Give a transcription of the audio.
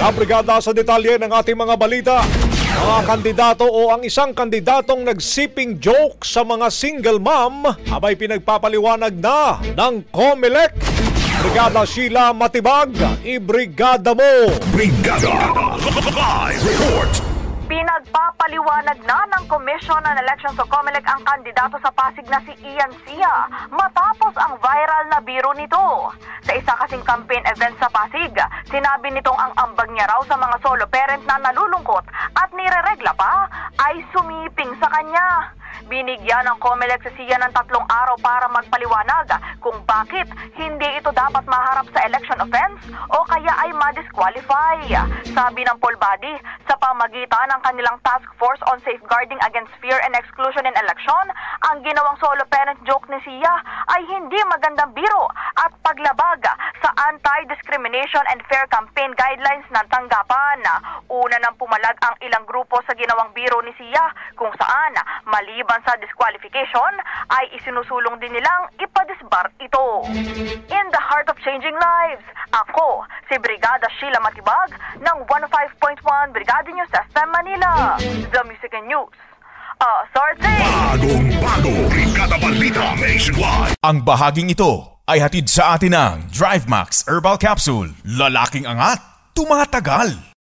Kabrigada sa detalye ng ating mga balita. Mga kandidato o ang isang kandidatong nagsiping joke sa mga single mom abay pinagpapaliwanag na ng COMELEC. Brigada Sheila Matibag, ibrigada mo! Brigada! Live report! Pinagpapaliwanag na ng Commission on Elections o COMELEC ang kandidato sa Pasig na si Ian Sia matapos ang viral na biro nito. Sa isa kasing campaign event sa Pasig, sinabi nitong ang ambag niya raw sa mga solo parent na nalulungkot at nireregla pa ay sumiping sa kanya. Binigyan ng COMELEC si Sia ng 3 araw para magpaliwanag kung bakit hindi ito dapat maharap sa election offense o kaya ay ma-disqualify. Sabi ng poll body, sa pamagitan ng kanilang task force on safeguarding against fear and exclusion in election, ang ginawang solo parent joke ni Sia ay hindi magandang biro at paglabag sa anti-discrimination and fair campaign guidelines ng tanggapan. Una nang pumalag ang ilang grupo sa ginawang biro ni Sia kung saan maliban sa disqualification ay isinusulong din nilang ipadisbar ito. In the heart of changing lives, ako si Brigada Sheila Matibag ng 105.1 Brigada News FM Manila. The Music and News. Sorting! Bagong-bago Brigada Balita Nationwide. Ang bahaging ito ay hatid sa atin ng DriveMax Herbal Capsule. Lalaking angat, tumatagal.